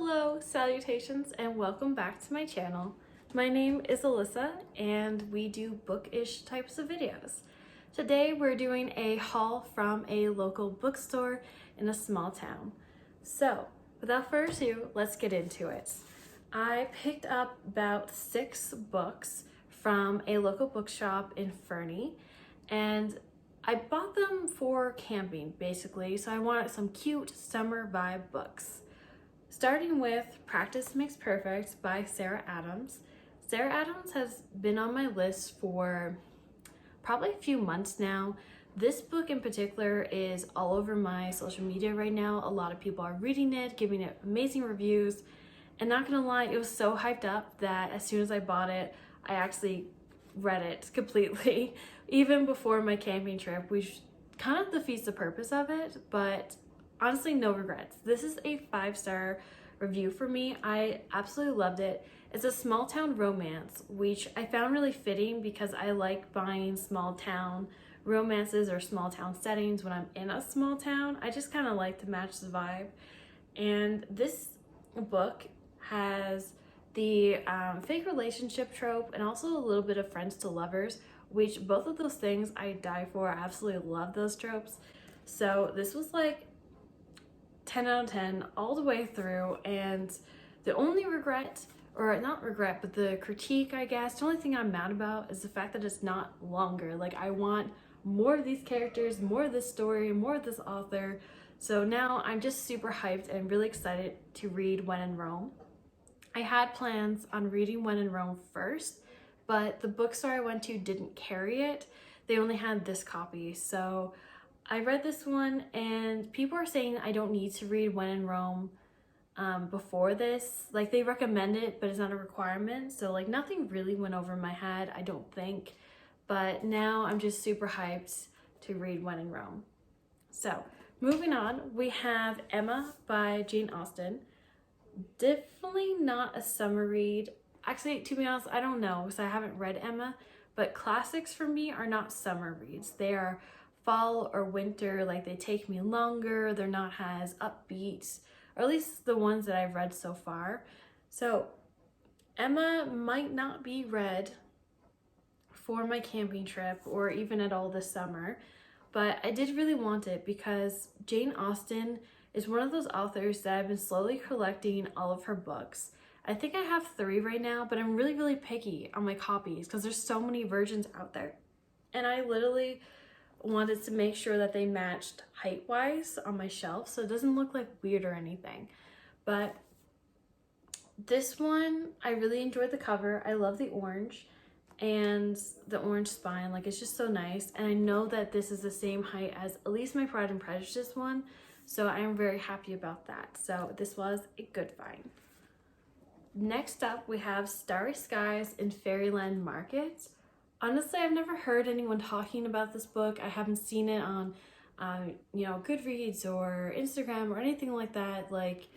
Hello, salutations, and welcome back to my channel. My name is Alyssa, and we do bookish types of videos. Today we're doing a haul from a local bookstore in a small town. So, without further ado, let's get into it. I picked up about 6 books from a local bookshop in Fernie, and I bought them for camping, basically, so I wanted some cute summer vibe books. Starting with Practice Makes Perfect by Sarah Adams. Sarah Adams has been on my list for probably a few months now. This book in particular is all over my social media right now. A lot of people are reading it, giving it amazing reviews, and not gonna lie, it was so hyped up that as soon as I bought it, I actually read it completely, even before my camping trip, which kind of defeats the purpose of it, but honestly, no regrets. This is a 5-star review for me. I absolutely loved it. It's a small town romance, which I found really fitting because I like buying small town romances or small town settings when I'm in a small town. I just kind of like to match the vibe. And this book has the fake relationship trope and also a little bit of friends to lovers, which both of those things I die for. I absolutely love those tropes. So this was like 10 out of 10 all the way through, and the only regret, or not regret, but the critique, I guess, the only thing I'm mad about is the fact that it's not longer. Like, I want more of these characters, more of this story, more of this author. So now I'm just super hyped and really excited to read When in Rome. I had plans on reading When in Rome first, but the bookstore I went to didn't carry it. They only had this copy, so I read this one, and people are saying I don't need to read When in Rome before this. Like, they recommend it, but it's not a requirement. So like nothing really went over my head, I don't think. But now I'm just super hyped to read When in Rome. So moving on, we have Emma by Jane Austen. Definitely not a summer read. Actually, to be honest, I don't know because I haven't read Emma, but classics for me are not summer reads. They are fall or winter. Like, they take me longer, they're not as upbeat, or at least the ones that I've read so far. So Emma might not be read for my camping trip or even at all this summer, but I did really want it because Jane Austen is one of those authors that I've been slowly collecting all of her books. I think I have 3 right now, but I'm really picky on my copies because there's so many versions out there, and I literally wanted to make sure that they matched height-wise on my shelf so it doesn't look like weird or anything. But this one, I really enjoyed the cover. I love the orange and the orange spine. Like, it's just so nice, and I know that this is the same height as at least my Pride and Prejudice one, so I am very happy about that. So this was a good find. Next up, we have Starry Skies in Fairyland Market. Honestly, I've never heard anyone talking about this book. I haven't seen it on, Goodreads or Instagram or anything like that. Like,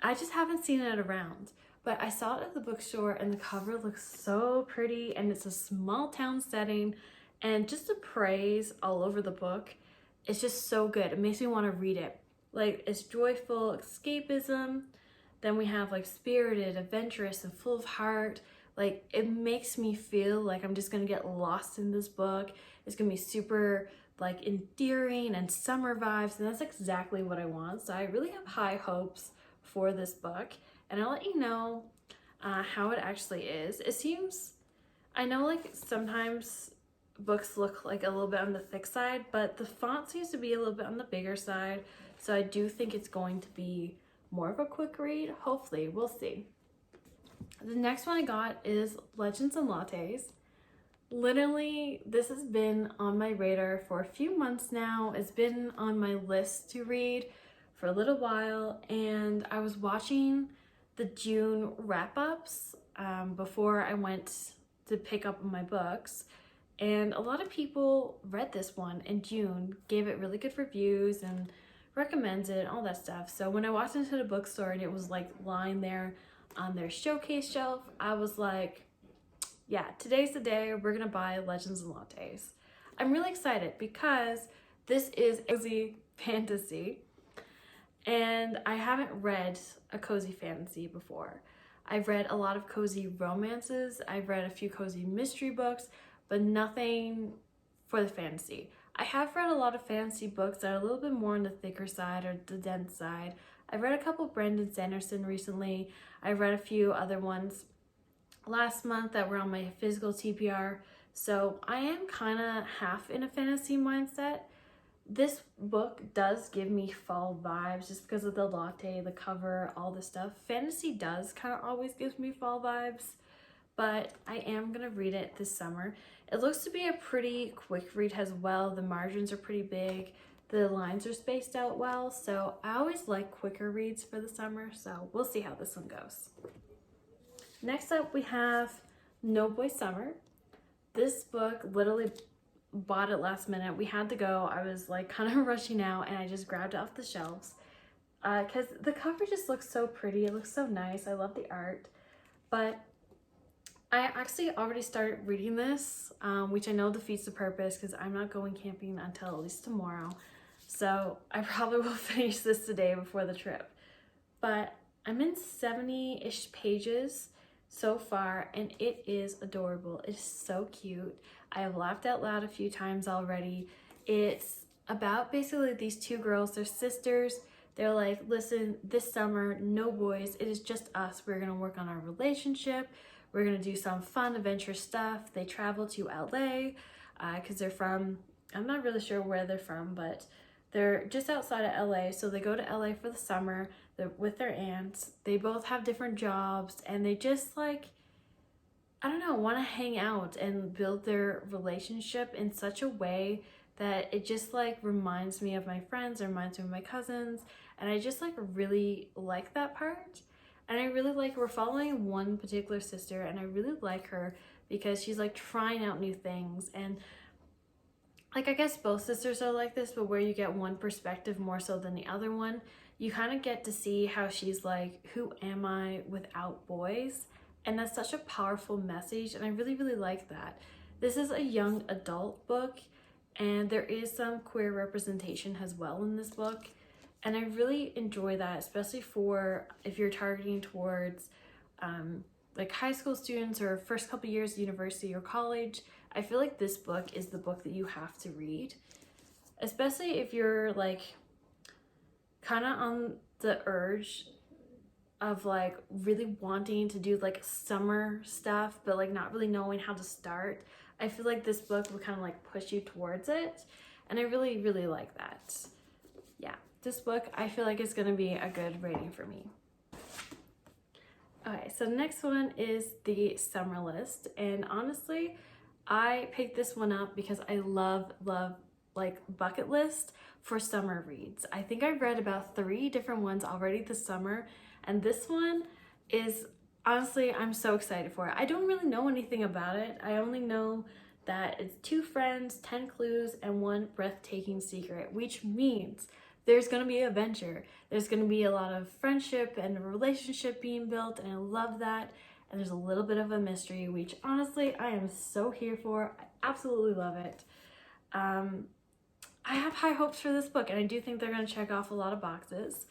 I just haven't seen it around. But I saw it at the bookstore, and the cover looks so pretty, and it's a small town setting, and just the praise all over the book, it's just so good. It makes me want to read it. Like, it's joyful escapism. Then we have like spirited, adventurous, and full of heart. Like, it makes me feel like I'm just gonna get lost in this book. It's gonna be super like endearing and summer vibes, and that's exactly what I want. So I really have high hopes for this book, and I'll let you know how it actually is. It seems, I know like sometimes books look like a little bit on the thick side, but the font seems to be a little bit on the bigger side. So I do think it's going to be more of a quick read. Hopefully, we'll see. The next one I got is Legends and Lattes. Literally, this has been on my radar for a few months now. It's been on my list to read for a little while, and I was watching the June wrap-ups before I went to pick up my books, and a lot of people read this one in June, gave it really good reviews and recommends it, all that stuff. So when I walked into the bookstore and it was like lying there on their showcase shelf, I was like, yeah, today's the day we're gonna buy Legends and Lattes. I'm really excited because this is cozy fantasy, and I haven't read a cozy fantasy before. I've read a lot of cozy romances, I've read a few cozy mystery books, but nothing for the fantasy. I have read a lot of fantasy books that are a little bit more on the thicker side or the dense side. I've read a couple Brandon Sanderson recently. I've read a few other ones last month that were on my physical TBR. So I am kind of half in a fantasy mindset. This book does give me fall vibes just because of the latte, the cover, all this stuff. Fantasy does kind of always gives me fall vibes, but I am gonna read it this summer. It looks to be a pretty quick read as well. The margins are pretty big. The lines are spaced out well, so I always like quicker reads for the summer, so we'll see how this one goes. Next up, we have No Boy Summer. This book, literally bought it last minute. We had to go. I was like kind of rushing out and I just grabbed it off the shelves because the cover just looks so pretty. It looks so nice. I love the art. But I actually already started reading this, which I know defeats the purpose because I'm not going camping until at least tomorrow. So I probably will finish this today before the trip. But I'm in 70-ish pages so far and it is adorable. It is so cute. I have laughed out loud a few times already. It's about basically these two girls, they're sisters. They're like, listen, this summer, no boys, it is just us. We're gonna work on our relationship. We're gonna do some fun adventure stuff. They travel to LA because they're from, I'm not really sure where they're from, but they're just outside of LA. So they go to LA for the summer. They're with their aunts. They both have different jobs and they just like, I don't know, want to hang out and build their relationship in such a way that it just like reminds me of my friends, it reminds me of my cousins, and I just like really like that part. And I really like, we're following one particular sister and I really like her because she's like trying out new things. And like, I guess both sisters are like this, but where you get one perspective more so than the other one, you kind of get to see how she's like, who am I without boys? And that's such a powerful message, and I really, really like that. This is a young adult book, and there is some queer representation as well in this book. And I really enjoy that, especially for if you're targeting towards like high school students or first couple years of university or college. I feel like this book is the book that you have to read, especially if you're like kind of on the urge of like really wanting to do like summer stuff but like not really knowing how to start. I feel like this book will kind of like push you towards it, and I really, really like that. Yeah, this book I feel like is going to be a good rating for me. Okay, so the next one is the summer list, and honestly I picked this one up because I love like bucket list for summer reads. I think I've read about 3 different ones already this summer, and this one is honestly, I'm so excited for it. I don't really know anything about it. I only know that it's 2 friends, 10 clues, and 1 breathtaking secret, which means there's gonna be adventure. There's gonna be a lot of friendship and relationship being built, and I love that. And there's a little bit of a mystery, which honestly, I am so here for. I absolutely love it. I have high hopes for this book, and I do think they're gonna check off a lot of boxes.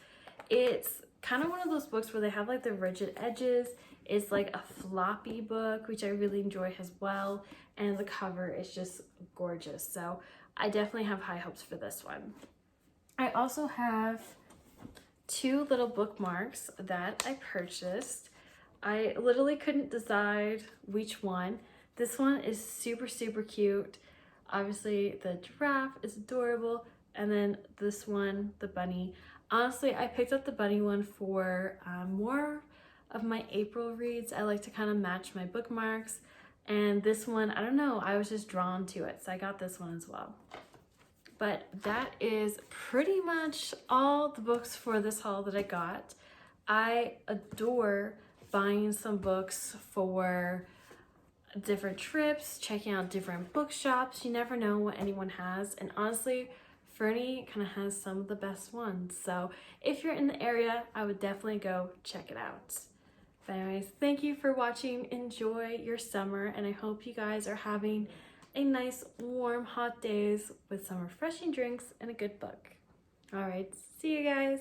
It's kind of one of those books where they have like the rigid edges. It's like a floppy book, which I really enjoy as well. And the cover is just gorgeous. So I definitely have high hopes for this one. I also have 2 little bookmarks that I purchased. I literally couldn't decide which one. This one is super, super cute. Obviously the giraffe is adorable. And then this one, the bunny. Honestly, I picked up the bunny one for more of my April reads. I like to kind of match my bookmarks. And this one, I don't know, I was just drawn to it. So I got this one as well. But that is pretty much all the books for this haul that I got. I adore buying some books for different trips, checking out different bookshops. You never know what anyone has. And honestly, Fernie kind of has some of the best ones. So if you're in the area, I would definitely go check it out. But anyways, thank you for watching. Enjoy your summer, and I hope you guys are having a nice, warm, hot days with some refreshing drinks and a good book. All right, see you guys.